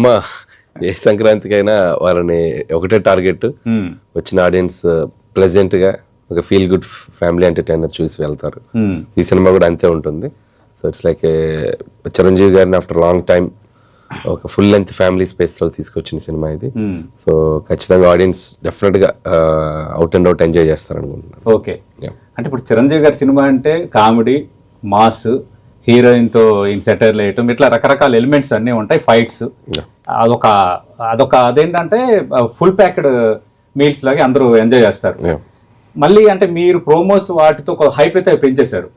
అమ్మ ఏ సంక్రాంతికైనా వాళ్ళని ఒకటే టార్గెట్, వచ్చిన ఆడియన్స్ ప్లెజెంట్ గా ఒక ఫీల్ గుడ్ ఫ్యామిలీ ఎంటర్టైనర్ చూసి వెళ్తారు. ఈ సినిమా కూడా అంతే ఉంటుంది. సో ఇట్స్ లైక్ చిరంజీవి గారిని ఆఫ్టర్ లాంగ్ టైం ఒక ఫుల్ లెంత్ ఫ్యామిలీ స్పేస్ లో తీసుకొచ్చిన సినిమా ఇది. సో ఖచ్చితంగా ఆడియన్స్ డెఫినెట్ గా అవుట్ అండ్ అవుట్ ఎంజాయ్ చేస్తారు అనుకుంటున్నాను. ఓకే, అంటే ఇప్పుడు చిరంజీవి గారి సినిమా అంటే కామెడీ, మాస్, హీరోయిన్ తో సెటైర్లు వేయటం, ఇట్లా రకరకాల ఎలిమెంట్స్ అన్నీ ఉంటాయి, ఫైట్స్, అదొక అదేంటంటే ఫుల్ ప్యాక్డ్ మీల్స్ లాగా అందరూ ఎంజాయ్ చేస్తారు. మళ్ళీ అంటే మీరు ప్రోమోస్ వాటితో ఒక హైప్ అయితే పెంచేశారు.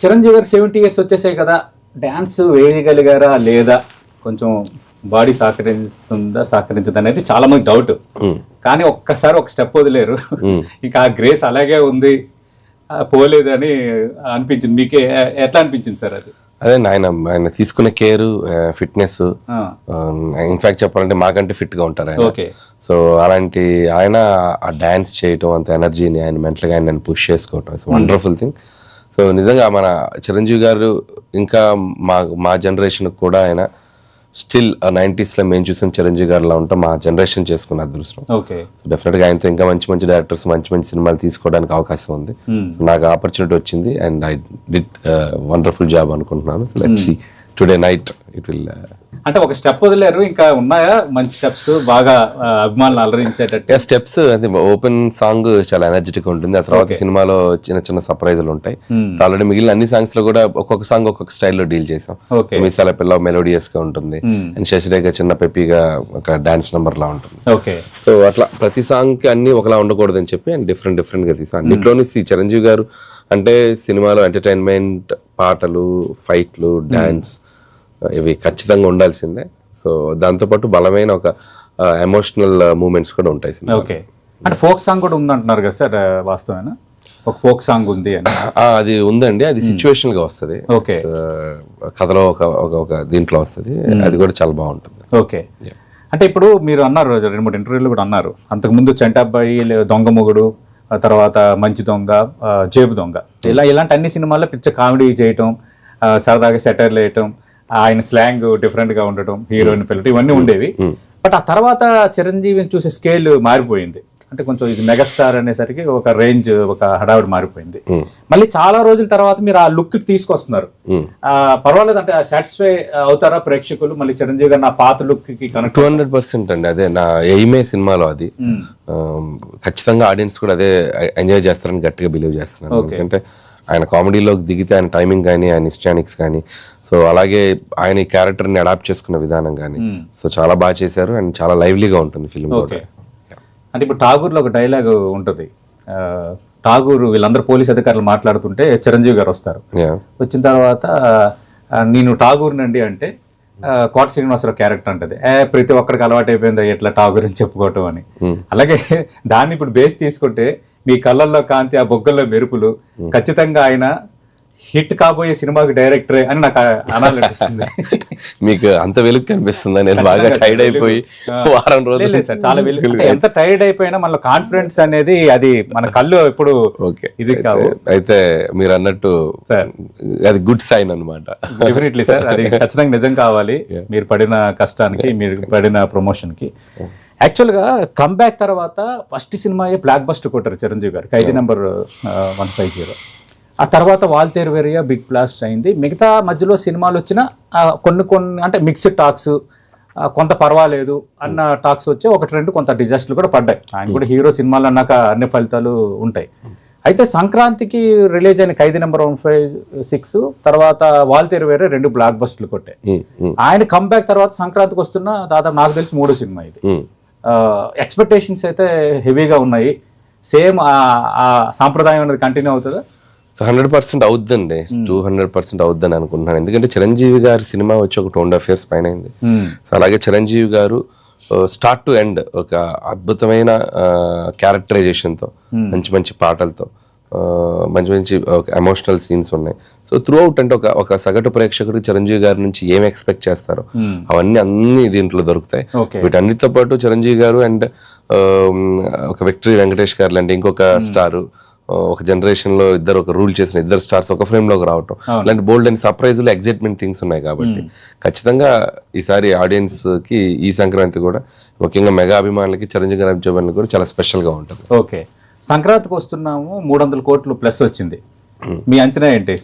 చిరంజీవి గారికి 70 years వచ్చేసాయి కదా, డ్యాన్స్ వేయగలిగారా లేదా, కొంచెం బాడీ సహకరించదు అనేది చాలా మంది డౌట్. కానీ ఒక్కసారి ఒక స్టెప్ వదిలేరు, ఇంకా ఆ గ్రేస్ అలాగే ఉంది, పోలేదని అనిపించింది. మీకే ఎట్లా అనిపించింది సార్ అది? అదే ఆయన తీసుకునే కేర్, ఫిట్నెస్, ఇన్ఫాక్ట్ చెప్పాలంటే మాకంటే ఫిట్ గా ఉంటారు ఆయన. సో అలాంటి ఆయన ఆ డాన్స్ చేయటం, అంత ఎనర్జీని ఆయన మెంటల్ గా ఆయన పుష్ చేసుకోవటం, ఇట్స్ వండర్ఫుల్ థింగ్. సో నిజంగా మన చిరంజీవి గారు ఇంకా మా జనరేషన్ కూడా ఆయన స్టిల్ 90s లో మేము చూసిన చిరంజీవి గారిలా ఉంటాం, మా జనరేషన్ చేసుకున్న అదృష్టం. డెఫినెట్ గా ఆయనతో ఇంకా మంచి మంచి డైరెక్టర్స్ మంచి మంచి సినిమాలు తీసుకోవడానికి అవకాశం ఉంది. నాకు ఆపర్చునిటీ వచ్చింది and I did wonderful job అనుకుంటున్నాను. Let's see today night it will. అంటే ఒక స్టెప్ వదిలేరు, ఇంకా ఉన్నాయా మంచి స్టెప్స్ బాగా అభిమానులు అలరించేటట్టు? స్టెప్స్ అది ఓపెన్ సాంగ్ చాలా ఎనర్జెటిక్ ఉంటుంది. ఆ తర్వాత సినిమాలో చిన్న చిన్న సర్ప్రైజులు ఉంటాయి. ఆల్రెడీ మిగిలిన అన్ని సాంగ్స్ లో కూడా ఒక్కొక్క సాంగ్ ఒక్కొక్క స్టైల్లో డీల్ చేసాం. మిసాల పిల్ల మెలోడియస్ గా ఉంటుంది, అండ్ శశిరేఖ చిన్న పెప్పీగా ఒక డాన్స్ నెంబర్ లా ఉంటుంది. సో అట్లా ప్రతి సాంగ్ కి అన్ని ఒకలా ఉండకూడదు అని చెప్పి అండ్ డిఫరెంట్ గా తీసాం. అన్నిట్లోని చిరంజీవి గారు అంటే సినిమాలో ఎంటర్టైన్మెంట్, పాటలు, ఫైట్లు, డాన్స్ ఇవి ఖచ్చితంగా ఉండాల్సిందే. సో దాంతోపాటు బలమైన ఒక ఎమోషనల్ మూమెంట్స్ కూడా ఉంటాయి సినిమా. అంటే ఫోక్ సాంగ్ కూడా ఉందంటున్నారు కదా సార్, వాస్తవేనా? ఒక ఫోక్ సాంగ్ ఉంది అని. అది ఉందండి, అది సిచ్యువేషన్ గా వస్తుంది, కథలో ఒక దీంట్లో వస్తుంది, అది కూడా చాలా బాగుంటుంది. ఓకే, అంటే ఇప్పుడు మీరు అన్నారు 2-3 ఇంటర్వ్యూలు కూడా అన్నారు, అంతకుముందు చంటాబ్బాయి, దొంగ మొగుడు, తర్వాత మంచి దొంగ, జేబు దొంగ, ఇలాంటి అన్ని సినిమాల్లో పిచ్చ కామెడీ చేయటం, సరదాగా సెటైర్లు వేయటం, ఆయన స్లాంగ్ డిఫరెంట్ గా ఉండటం, హీరోయిన్ పిల్లలు, ఇవన్నీ ఉండేవి. బట్ ఆ తర్వాత చిరంజీవిని చూసే స్కేల్ మారిపోయింది. అంటే కొంచెం ఇది మెగాస్టార్ అనేసరికి ఒక రేంజ్, ఒక హడావిడి మారిపోయింది. మళ్ళీ చాలా రోజుల తర్వాత మీరు ఆ లుక్ తీసుకొస్తున్నారు, పర్వాలేదు అంటే సాటిస్ఫై అవుతారా ప్రేక్షకులు? మళ్ళీ చిరంజీవి గారు నా పాత లుక్ కి కనెక్ట్ 200% అండి. అదే నా ఎయిమే సినిమాలో, అది ఖచ్చితంగా ఆడియన్స్ కూడా అదే ఎంజాయ్ చేస్తారని గట్టిగా బిలీవ్ చేస్తున్నాను. ఎందుకంటే ఆయన కామెడీలోకి దిగితే ఆయన టైమింగ్ కానీ, ఆయన హిస్టానిక్స్ కానీ, సో అలాగే ఆయన ఈ క్యారెక్టర్ని అడాప్ట్ చేసుకున్న విధానం కానీ, సో చాలా బాగా చేశారు అండ్ చాలా లైవ్లీగా ఉంటుంది ఫిల్మ్. అంటే ఇప్పుడు ఠాగూర్లో ఒక డైలాగ్ ఉంటుంది, ఠాగూర్ వీళ్ళందరూ పోలీస్ అధికారులు మాట్లాడుతుంటే చిరంజీవి గారు వస్తారు, వచ్చిన తర్వాత నేను ఠాగూర్నండి అంటే కోట శ్రీనివాసరావు క్యారెక్టర్ అంటది, ప్రతి ఒక్కరికి అలవాటు అయిపోయింది ఎట్లా ఠాగూర్ అని చెప్పుకోవటం అని. అలాగే దాన్ని ఇప్పుడు బేస్ తీసుకుంటే మీ కళ్ళల్లో కాంతి, ఆ బొగ్గల్లో మెరుపులు, ఖచ్చితంగా ఆయన హిట్ కాబోయే సినిమాకి డైరెక్టరే అని నాకు అనాలనిపిస్తుంది. మీకు అంత వెలుగు కనిపిస్తుందా? నేను బాగా టైర్డ్ అయిపోయి వారం రోజులు చాలా వెలుగు, ఎంత టైర్డ్ అయిపోయినా మన కాన్ఫిడెన్స్ అనేది అది మన కళ్ళు ఎప్పుడు ఇది కావు. అయితే మీరు అన్నట్టు అది గుడ్ సైన్ అన్నమాట. డెఫినెట్లీ సార్, అది ఖచ్చితంగా నిజం కావాలి. మీరు పడిన కష్టానికి, మీరు పడిన ప్రమోషన్ కి. యాక్చువల్గా కంబ్యాక్ తర్వాత ఫస్ట్ సినిమాయే బ్లాక్ బస్టర్ కొట్టారు చిరంజీవి గారు, ఖైదీ నెంబర్ 150. ఆ తర్వాత వాల్తేరు వేరియా బిగ్ బ్లాస్ట్ అయింది. మిగతా మధ్యలో సినిమాలు వచ్చిన కొన్ని అంటే మిక్స్డ్ టాక్స్, కొంత పర్వాలేదు అన్న టాక్స్ వచ్చి 1-2 కొంత డిజాస్టర్లు కూడా పడ్డాయి. ఆయన కూడా హీరో సినిమాలు అన్నాక అన్ని ఫలితాలు ఉంటాయి. అయితే సంక్రాంతికి రిలీజ్ అయిన ఖైదీ నెంబర్ 156 తర్వాత వాల్తేరు వేరే 2 బ్లాక్ బస్టర్లు కొట్టాయి. ఆయన కంబ్యాక్ తర్వాత సంక్రాంతికి వస్తున్న దాదాపు నాకు తెలిసి 3వ సినిమా ఇది. ఎక్స్పెక్టేషన్స్ అయితే హెవీగా ఉన్నాయి. సేమ్ ఆ సాంప్రదాయం అనేది కంటిన్యూ అవుతుందా? 100% అవుద్దండి, 200% అవుద్దని అనుకుంటున్నాను. ఎందుకంటే చిరంజీవి గారి సినిమా వచ్చి ఒక 2.5 years పైన అయింది. సో అలాగే చిరంజీవి గారు స్టార్ట్ టు ఎండ్ ఒక అద్భుతమైన క్యారెక్టరైజేషన్తో, మంచి మంచి పాటలతో, మంచి మంచి ఎమోషనల్ సీన్స్ ఉన్నాయి. సో త్రూ అవుట్ అంటే ఒక సగటు ప్రేక్షకుడు చిరంజీవి గారి నుంచి ఏం ఎక్స్పెక్ట్ చేస్తారో అన్ని దీంట్లో దొరుకుతాయి. వీటన్నిటితో పాటు చిరంజీవి గారు అండ్ ఒక విక్టరీ వెంకటేష్ గారు లాంటి ఇంకొక స్టారు, ఒక జనరేషన్ లో ఒక రూల్ చేసిన ఇద్దరు స్టార్స్ ఒక ఫ్రేమ్ లోకి రావటం, ఇలాంటి బోల్డ్ అండ్ సర్ప్రైజ్లు ఎగ్జైట్మెంట్ థింగ్స్ ఉన్నాయి కాబట్టి ఖచ్చితంగా ఈసారి ఆడియన్స్ కి ఈ సంక్రాంతి కూడా ముఖ్యంగా మెగా అభిమానులకి చిరంజీవి గారి అభిమానులకి కూడా చాలా స్పెషల్ గా ఉంటుంది. ఓకే, సంక్రాంతికి వస్తున్నాము, 300 కోట్లు ప్లస్ వచ్చింది, మీ అంచనా ఏంటి?